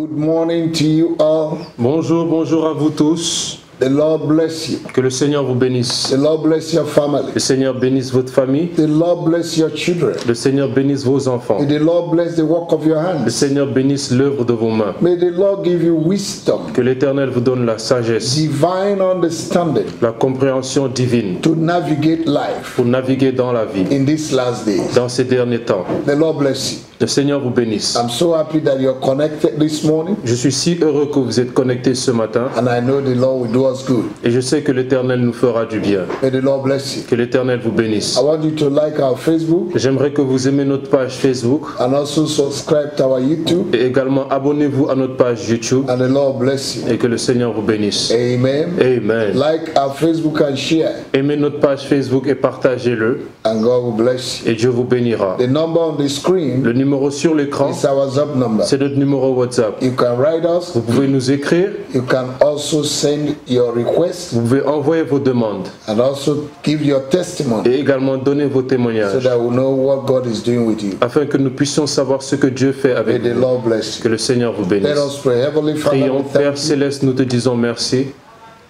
Good morning to you all. Bonjour, bonjour à vous tous. The Lord bless you. Que le Seigneur vous bénisse. The Lord bless your family. Le Seigneur bénisse votre famille. The Lord bless your children. Le Seigneur bénisse vos enfants. May the Lord bless the work of your Le hands. Seigneur bénisse l'œuvre de vos mains. May the Lord give you wisdom, Que l'Éternel vous donne la sagesse, divine understanding la compréhension divine to navigate life pour naviguer dans la vie, in these last days. dans ces derniers temps. The Lord bless you. Le Seigneur vous bénisse. I'm so happy that you're connected this morning, Je suis si heureux que vous êtes connectés ce matin and I know the Lord will do us good. et je sais que l'Éternel nous fera du bien. May the Lord bless you. Que l'Éternel vous bénisse. I want you to like our Facebook J'aimerais que vous aimez notre page Facebook and also subscribe to our YouTube, et également abonnez-vous à notre page YouTube and the Lord bless you. et que le Seigneur vous bénisse. Amen. Amen. Like our Facebook and share, Aimez notre page Facebook et partagez-le and God will bless you. et Dieu vous bénira. The number on the screen Le numéro sur l'écran, is our WhatsApp number. c'est notre numéro WhatsApp. You can write us. Vous pouvez nous écrire, You can also send your requests vous pouvez envoyer vos demandes and also give your testimony et également donner vos so témoignages that we know what God is doing with you. afin que nous puissions savoir ce que Dieu fait May avec the vous. Lord bless Que you. le Seigneur vous Let bénisse. us pray. Heavenly Father, Prions, we Père thank you. Céleste, nous te disons merci.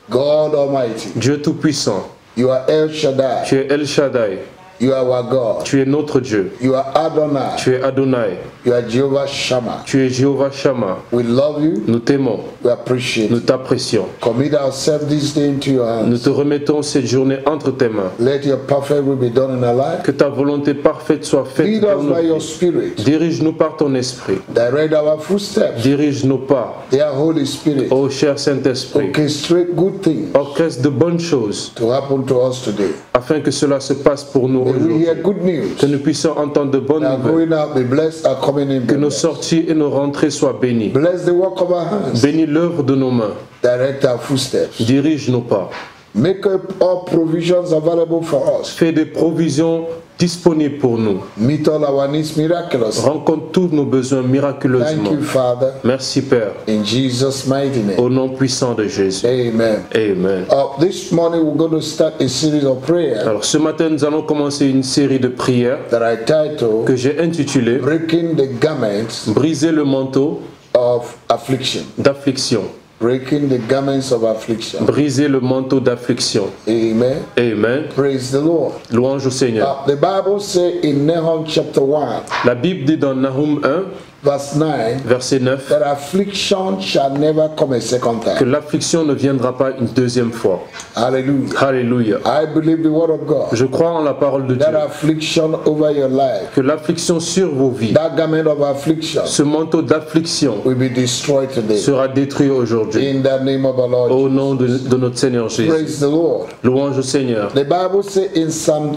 God Almighty, Dieu Tout-Puissant, you are El Shaddai. tu es El Shaddai, You are our God. tu es notre Dieu, You are Adonai. tu es Adonai, You are Jehovah Shammah. tu es Jéhovah Shammah. We love you. Nous t'aimons, We appreciate nous you. t'apprécions. Commit ourselves this day into your Nous hands. te remettons cette journée entre tes mains. Let your perfect will be done in our life. Que ta volonté parfaite soit faite Lead dans us nos by your vies. Spirit. Dirige-nous par ton esprit. Direct our footsteps. Dirige nos pas. Dear Holy Spirit, Ô cher Saint-Esprit, orchestrate good things orchestre de bonnes choses to happen to us today. afin que cela se passe pour nous May we aujourd'hui. hear good Que news. nous puissions entendre de bonnes Our nouvelles. going out be blessed, our coming in be Que nos blessed. sorties et nos rentrées soient bénies. Bless the work of our hands. Bénis l'œuvre de nos mains. Direct our footsteps. Dirige nos pas. Make up all provisions available for us. Fais des provisions disponibles pour nous. Meet all our needs miraculously. Rencontre tous nos besoins Thank miraculeusement. you, Father, Merci Père. in Jesus' mighty name. Au nom puissant de Jésus. Amen. Amen. This morning we're going to start a series of prayers Alors ce matin, nous allons commencer une série de prières that I titled que j'ai intitulée Breaking the Garments Briser le manteau of Affliction. d'affliction. Breaking the garments of affliction. Briser le manteau d'affliction. Amen. Amen. Praise the Lord. Louange au Seigneur. The Bible says in Nahum chapter 1, La Bible dit dans Nahum 1, verse 9, verset 9, that affliction shall never come a second que time. l'affliction ne viendra pas une deuxième fois. Hallelujah. Alléluia. I believe the word of God. Je crois en la parole de Dieu. That affliction over your life, Que l'affliction sur vos vies, that garment of affliction ce manteau d'affliction will be destroyed today. sera détruit aujourd'hui. In the name of the Lord. Au nom de notre Seigneur Jésus. Praise the Lord. Louange au Seigneur. The Bible says in Psalm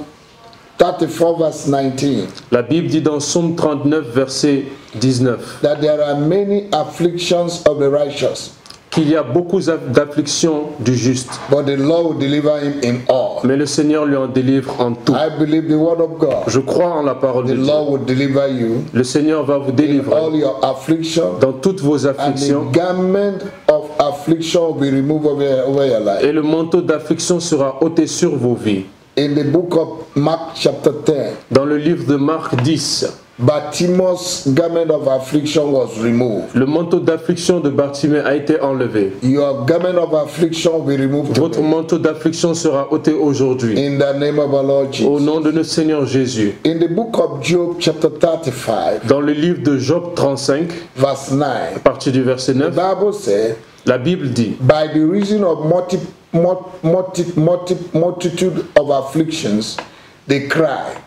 34 verse 19 La Bible dit dans Psaume 39, verset 19, that there are many afflictions of the righteous, qu'il y a beaucoup d'afflictions du juste, but the Lord will deliver him in all. mais le Seigneur lui en délivre en tout. I believe the word of God. Je crois en la parole The de Dieu. Lord will deliver you Le Seigneur va vous in délivrer all your affliction, dans toutes vos and afflictions the garment of affliction will be removed over your life. et le manteau d'affliction sera ôté sur vos vies. In the book of Mark chapter 10, Dans le livre de Marc 10, Bartimaeus' garment of affliction was removed. le manteau d'affliction de Bartimée a été enlevé. Your garment of affliction will be removed Votre today. manteau d'affliction sera ôté aujourd'hui. In the name of our Lord Au Jesus. nom de notre Seigneur Jésus. In the book of Job chapter 35, Dans le livre de Job 35, verse 9, à partir du verset the 9, Bible says, la Bible dit, by the reason of multitude of afflictions, they cry.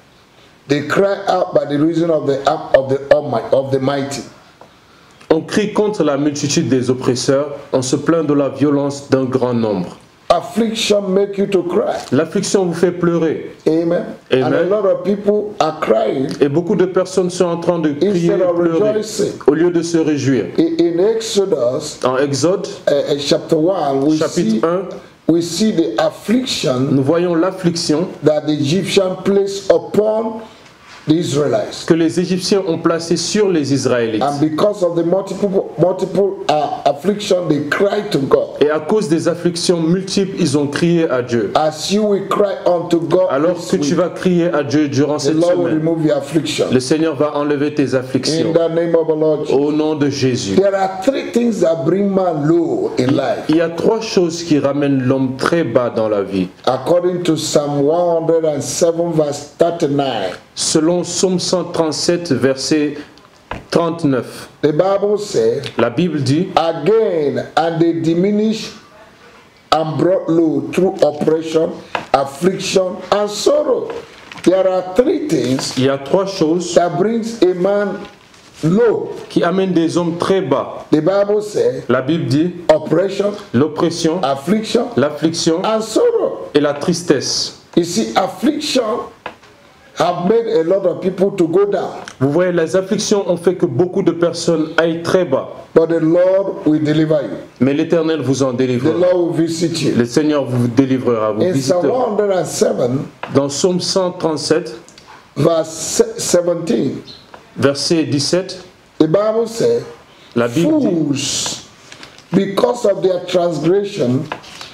They cry out by the reason of the act of the Almighty, of the mighty. on crie contre la multitude des oppresseurs, on se plaint de la violence d'un grand nombre. Affliction make you to cry. L'affliction vous fait pleurer. Amen. Amen. And a lot of people are crying Et beaucoup de personnes sont en train de crier instead et of pleurer rejoicing. au lieu de se réjouir. In Exodus En Exode, chapter 1, chapitre 1, we see the affliction nous voyons l'affliction that the Egyptian placed upon the Israelites. que les Égyptiens ont placé sur les Israélites. And because of the multiple affliction, they cried to God. Et à cause des afflictions multiples, ils ont crié à Dieu. As you will cry unto God, Alors que tu vas crier à Dieu durant the cette Lord will semaine, remove your affliction. le Seigneur va enlever tes In afflictions. the name of the Lord Jesus. Au nom de Jésus. There are three things that bring man low in life. Il y a trois choses qui ramènent l'homme très bas dans la vie. According to Psalm 107 verse 39, Selon Psaume 137, verset 39, the Bible says, la Bible dit, again, and they diminish and brought low through oppression, affliction, and sorrow. There are three things il y a trois choses that brings a man low. qui amènent des hommes très bas. The Bible says, La Bible dit, oppression, l'oppression, affliction, l'affliction and sorrow. et la tristesse. You see, affliction have made a lot of people to go down, Vous voyez, les afflictions ont fait que beaucoup de personnes aillent très bas. but the Lord will deliver you. Mais l'Éternel vous en The délivrera. Lord will visit you. Le Seigneur vous délivrera, vous In Psalm visitera. 107, Dans Psaume 137, verse 17, verset 17, the Bible says, la Bible dit, fools, because of their transgression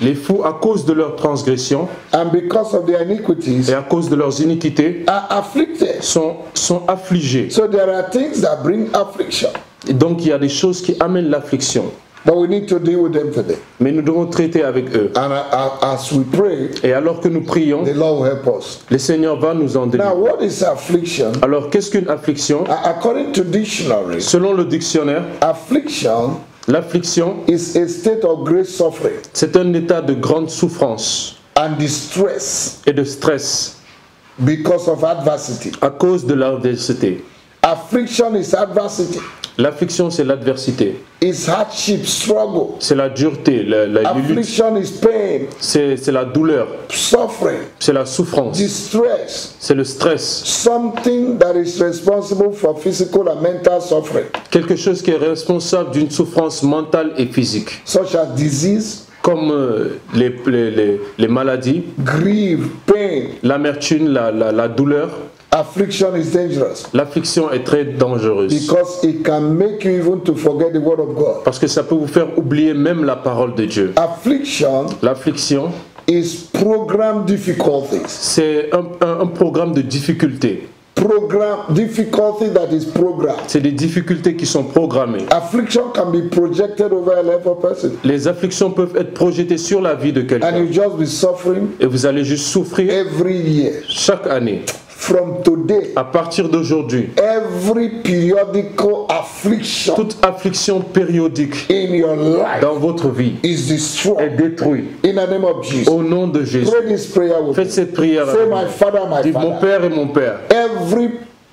les fous, à cause de leurs transgressions and because of their iniquities, et à cause de leurs iniquités, are afflicted. sont affligés. So there are things that bring affliction, Et donc il y a des choses qui amènent l'affliction. but we need to deal with them today. Mais nous devons traiter avec eux. And as we pray, Et alors que nous prions, the Lord will help us. le Seigneur va nous en Now, délivrer. what is affliction? Alors qu'est-ce qu'une affliction? According to dictionary, Selon le dictionnaire, affliction l'affliction, is a state of great suffering c'est un état de grande souffrance and distress et de stress because of adversity. à cause de l'adversité. Affliction is adversity. L'affliction, c'est l'adversité. It's hardship, struggle. C'est la dureté, la lutte. Affliction is pain, C'est la douleur. suffering, C'est la souffrance. distress. C'est le stress. Something that is responsible for physical and mental suffering, Quelque chose qui est responsable d'une souffrance mentale et physique. such as disease, Comme les maladies, grief, pain. l'amertume, la douleur. Affliction is dangerous L'affliction est très dangereuse. because it can make you even to forget the word of God. Parce que ça peut vous faire oublier même la parole de Dieu. Affliction L'affliction, is program difficulties. c'est un programme de difficultés. Difficulty that is programmed. C'est des difficultés qui sont programmées. Affliction can be projected over a life of person, Les afflictions peuvent être projetées sur la vie de and quelqu'un. you just be suffering Et vous allez juste souffrir every year. chaque année. From today, À partir d'aujourd'hui, every periodical affliction toute affliction périodique in your life dans votre vie is est destroyed détruite. in the name of Jesus. Au nom de Jésus. Pray this prayer with Faites me. cette prière Say, avec my moi. Father, my Dites, mon Father. Père et mon Père, Every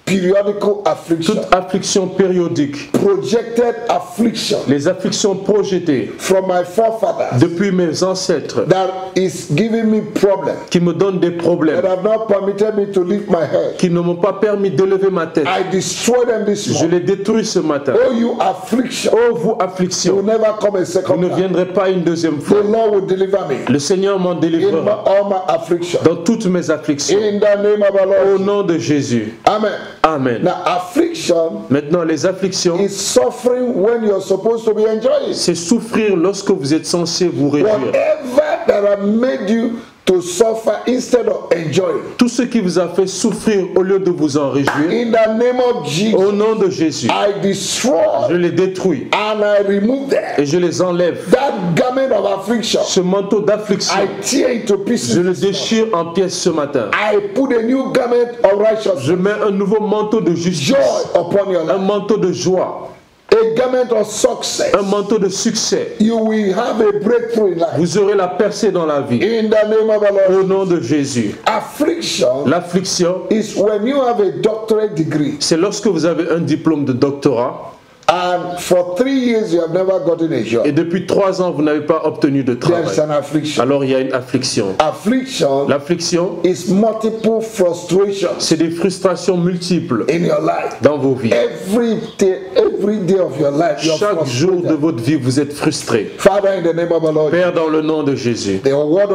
periodical affliction, toute affliction périodique, projected affliction les afflictions projetées from my forefathers depuis mes ancêtres that is giving me problem, qui me donnent des that problèmes, have not permitted me to lift my head. qui ne m'ont pas permis d'élever ma tête, I destroy them this je morning. les détruis ce matin. Oh, you affliction, Oh, vous you will affliction, never come a vous second ne time. viendrez pas une deuxième fois. The Lord will deliver me Le Seigneur m'en in délivrera all my affliction. dans toutes mes afflictions. In the name of the Au Lord. nom de Jésus. Amen. Amen. Now, affliction Maintenant, les afflictions, is suffering when you're supposed to be enjoying. c'est souffrir lorsque vous êtes censé vous réjouir. Whatever that have made you to suffer instead of enjoying. Tout ce qui vous a fait souffrir au lieu de vous en réjouir, In the name of au Jesus, nom de Jésus, I je destroy les détruis and I remove them. et je les enlève. That garment of affliction, Ce manteau d'affliction, I tear into je pieces. le déchire en pièces ce matin. I put a new garment of Je righteousness, mets un nouveau manteau de justice, joy upon your un life, manteau de joie, a garment of success. un manteau de succès. You will have a breakthrough in life. Vous aurez la percée dans la vie. In the name of the Au Lord. nom de Jésus. Affliction L'affliction, is when you have a doctorate degree c'est lorsque vous avez un diplôme de doctorat And for 3 years you have never gotten a job. Et depuis 3 ans, vous n'avez pas obtenu de There is travail. an affliction. Alors il y a une affliction. Affliction L'affliction, is multiple frustrations c'est des frustrations multiples in your life. dans vos vies. Every day of your life, you are Chaque jour de frustrated. votre vie, vous êtes frustré. Father, in the name of the Lord, Père, dans le nom de Jésus, the word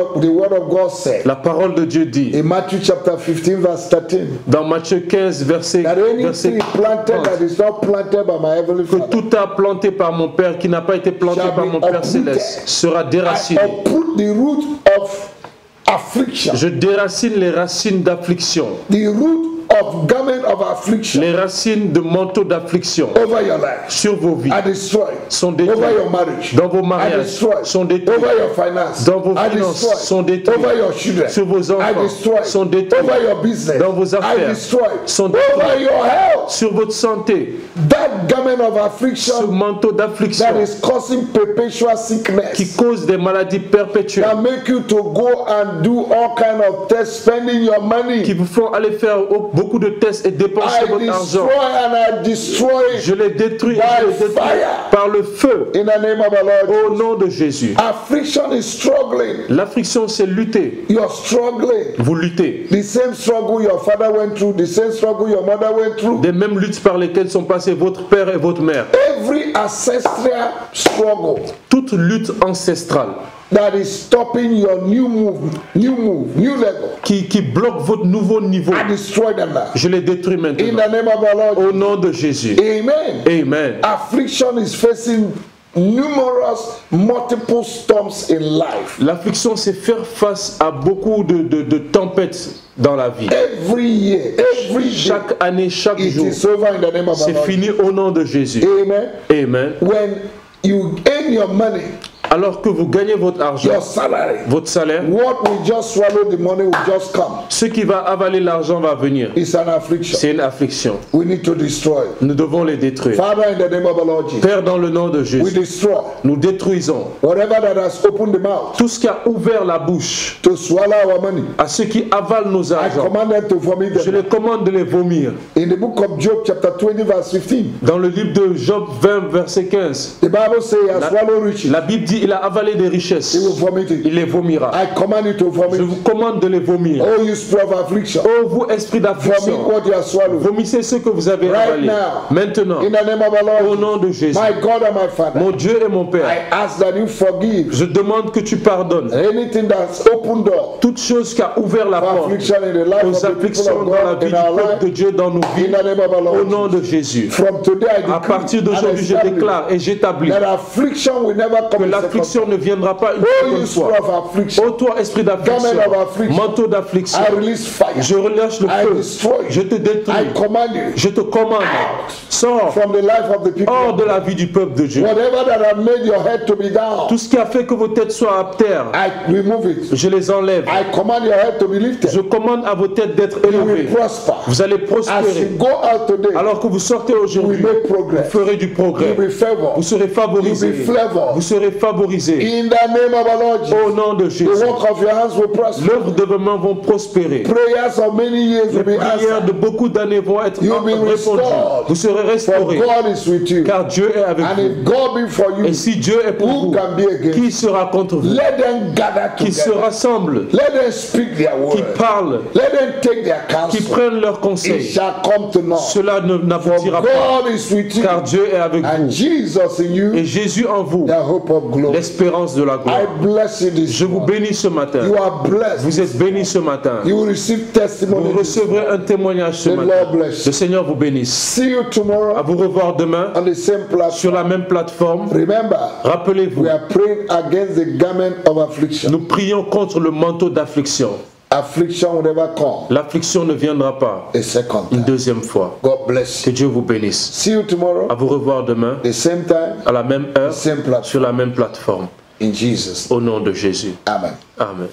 of God said la parole de Dieu dit, in Matthew chapter 15 verse 13, dans Matthieu 15, verset that any tree 30, planted that is not planted by my heavenly que Father, tout a planté par mon Père, qui n'a pas été planté shall par be mon Père uprooted. céleste, sera I déraciné. uproot the root of affliction, Je déracine les racines d'affliction, the root of garment of affliction les racines de manteaux d'affliction over your life. sur vos vies I destroy sont over détruits. your marriage. Dans vos I mariages destroy sont détruits. over your finance. Dans vos I finances destroy sont détruits. over your children. Sur vos I enfants destroy sont détruits. over your business. Dans vos I affaires destroy sont over détruits. your health. Sur votre santé, That garment of ce affliction manteau d'affliction that is causing perpetual qui sickness, cause des maladies perpétuelles, that make you to go and do all kind of tests, spending your qui money. vous font aller faire beaucoup de tests et dépenser I votre destroy argent. and I destroy Je it les détruis, by je les détruis fire. par le feu in the name of the au Lord. nom de Jésus. Affliction is struggling. L'affliction, c'est lutter. You're struggling. Vous luttez. The same struggle your father went through, the same struggle your mother went through. Des mêmes luttes par lesquelles sont passés votre père et votre mère. Every ancestral struggle Toute lutte ancestrale that is stopping your new level. qui bloque votre nouveau niveau, I destroy them now. je les détruis In maintenant. the name of the Lord. Au nom de Jésus. Amen. Amen. Affliction is facing numerous, multiple storms in life. L'affliction, c'est faire face à beaucoup de tempêtes dans la vie. Every year, every day, Chaque année, chaque it jour. is over in the name of the C'est Lord. fini au nom de Jésus. Amen. Amen. When you earn your money, Alors que vous gagnez votre argent, your salary, votre salaire, what will just swallow the money will just come. ce qui va avaler l'argent va venir. It's an affliction. C'est une affliction. We need to destroy it. Nous devons les détruire. Father, in the name of the Lord Jesus, Père, dans le nom de we Jésus, destroy nous détruisons whatever that has opened the mouth tout ce qui a ouvert la bouche to swallow our money. à ceux qui avalent nos I argents. command them to vomit Je them. les commande de les vomir. In the book of Job, chapter 20, verse 15, Dans le livre de Job 20, verset 15, the Bible says, he has swallowed riches. la Bible dit il a avalé des richesses. He will vomit it. Il les vomira. I command you to Je vomit. vous commande de les vomir. Oh, you spirit of affliction, Oh, vous, esprit vomit d'affliction, what you have swallowed. vomissez ce que vous avez Right avalé. now. Maintenant, In the name of the au Lord, nom de Jésus, my God and my Father, mon Dieu et mon I Père, ask that you forgive je demande que tu pardonnes anything that's opened door toute chose qui a ouvert la for porte affliction in the life aux of the people afflictions of dans la God vie in du our peuple de life. Dieu dans nos vies. In the name of the Au Lord, nom de Jésus. from today I À decree partir d'aujourd'hui, je and establish déclare et j'établis that affliction will never que come in second l'affliction ne viendra pas une time. Oh, seconde you fois. spirit of affliction, Ô toi, esprit d'affliction, Garment of affliction. manteau d'affliction, I release fire. je relâche le I feu, destroy je you. te détruis, I command you je te commande, sors from the life of the people. hors de la vie du peuple de Dieu. Whatever that have made your head to be down, Tout ce qui a fait que vos têtes soient à terre, I remove it. je les enlève. I command your head to be lifted. Je commande à vos têtes d'être You will élevées. prosper. Vous allez As you prospérer. go out today, Alors que vous sortez you will aujourd'hui, make vous progress. ferez du You progrès. will be favored. Vous serez favorisé. You'll be flavored. Vous serez favorisé. In the name of the Lord Au Jesus, nom de the Jésus. work of your hands will prosper. L'œuvre de vos mains vont prospérer. Prayers of many years Les will be prières answered. de beaucoup d'années vont être You'll be répondues. restored. Vous serez For restaurés. God is with you. Car Dieu est avec And vous. if God be for you, Et si Dieu est pour who vous, can be against qui you? sera contre vous? Let them gather Qui se together. rassemblent, Let them speak their qui word. parlent, Let them take their qui counsel. prennent leurs It conseils. shall come to naught. Cela For n'aboutira pas. God is with you. Car Dieu est avec And vous. Jesus in you, Et Jésus en vous, the hope of glory. l'espérance de la I gloire. bless you this Je vous morning. bénis ce matin. You are blessed. Vous êtes bénis ce matin. You will receive testimony. Vous recevrez un témoignage ce The matin. Lord bless Le you. Seigneur vous bénisse. See you À tomorrow vous revoir demain on the same sur platform. la même plateforme. Remember, Rappelez-vous, we are praying against the garment of affliction. nous prions contre le manteau d'affliction. Affliction will never come L'affliction ne viendra pas a second une time. deuxième fois. God bless Que you. Dieu vous bénisse. See you tomorrow, À vous revoir demain the same time, à la même heure same platform. sur la même plateforme. In Jesus' Au nom de Jésus. name. Amen. Amen.